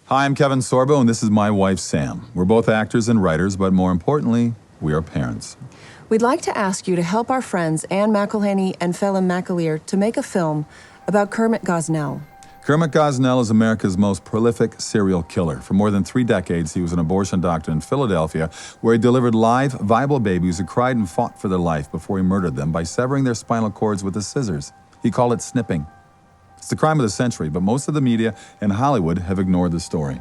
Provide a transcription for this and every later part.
Hi, I'm Kevin Sorbo, and this is my wife, Sam. We're both actors and writers, but more importantly, we are parents. We'd like to ask you to help our friends Anne McElhenney and Phelim McAleer to make a film about Kermit Gosnell. Kermit Gosnell is America's most prolific serial killer. For more than 3 decades, he was an abortion doctor in Philadelphia, where he delivered live, viable babies who cried and fought for their life before he murdered them by severing their spinal cords with his scissors. He called it snipping. It's the crime of the century, but most of the media and Hollywood have ignored the story.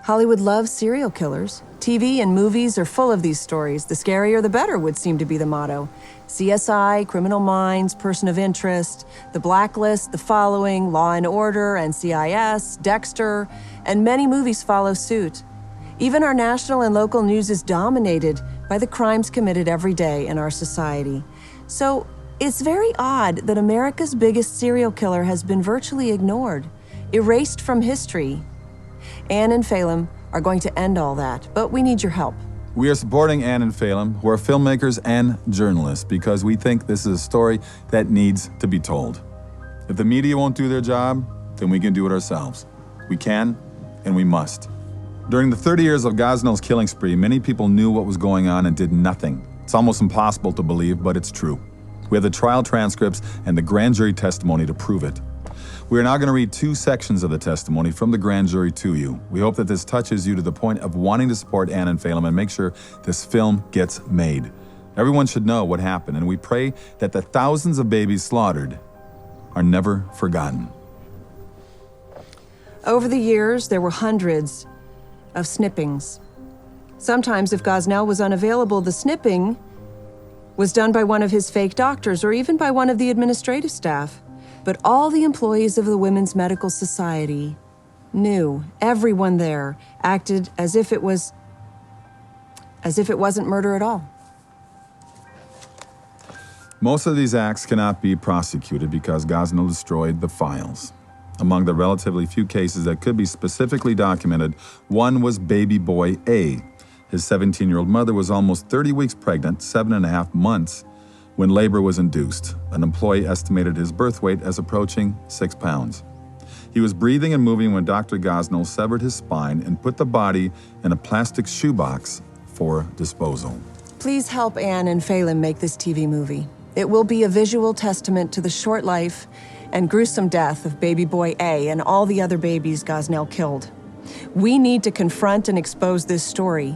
Hollywood loves serial killers. TV and movies are full of these stories. The scarier, the better would seem to be the motto. CSI, Criminal Minds, Person of Interest, The Blacklist, The Following, Law and Order, NCIS, Dexter, and many movies follow suit. Even our national and local news is dominated by the crimes committed every day in our society. So it's very odd that America's biggest serial killer has been virtually ignored, erased from history. Anne and Phelim are going to end all that, but we need your help. We are supporting Anne and Phelim, who are filmmakers and journalists, because we think this is a story that needs to be told. If the media won't do their job, then we can do it ourselves. We can, and we must. During the 30 years of Gosnell's killing spree, many people knew what was going on and did nothing. It's almost impossible to believe, but it's true. We have the trial transcripts and the grand jury testimony to prove it. We are now going to read 2 sections of the testimony from the grand jury to you. We hope that this touches you to the point of wanting to support Anne and Phelim and make sure this film gets made. Everyone should know what happened, and we pray that the thousands of babies slaughtered are never forgotten. Over the years, there were hundreds of snippings. Sometimes, if Gosnell was unavailable, the snipping was done by one of his fake doctors or even by one of the administrative staff. But all the employees of the Women's Medical Society knew, everyone there acted as if it wasn't murder at all. Most of these acts cannot be prosecuted because Gosnell destroyed the files. Among the relatively few cases that could be specifically documented, one was baby boy A. His 17-year-old mother was almost 30 weeks pregnant, 7.5 months, when labor was induced. An employee estimated his birth weight as approaching 6 pounds. He was breathing and moving when Dr. Gosnell severed his spine and put the body in a plastic shoebox for disposal. Please help Anne and Phelim make this TV movie. It will be a visual testament to the short life and gruesome death of baby boy A and all the other babies Gosnell killed. We need to confront and expose this story.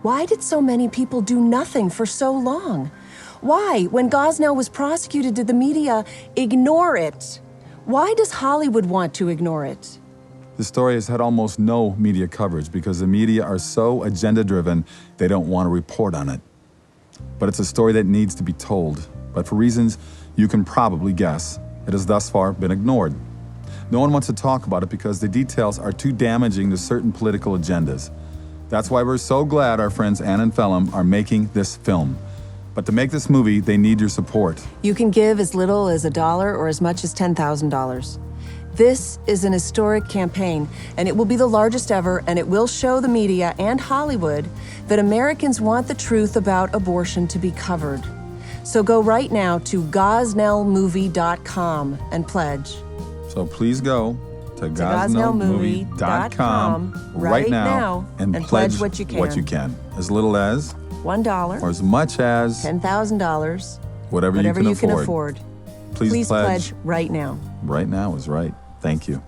Why did so many people do nothing for so long? Why, when Gosnell was prosecuted, did the media ignore it? Why does Hollywood want to ignore it? The story has had almost no media coverage because the media are so agenda-driven, they don't want to report on it. But it's a story that needs to be told. But for reasons you can probably guess, it has thus far been ignored. No one wants to talk about it because the details are too damaging to certain political agendas. That's why we're so glad our friends Anne and Phelim are making this film. But to make this movie, they need your support. You can give as little as $1 or as much as $10,000. This is an historic campaign, and it will be the largest ever, and it will show the media and Hollywood that Americans want the truth about abortion to be covered. So go right now to gosnellmovie.com and pledge. So please go to gosnellmovie.com right now and pledge what you can. As little as $1 or as much as $10,000, whatever you can afford. Please pledge right now. Right now is right. Thank you.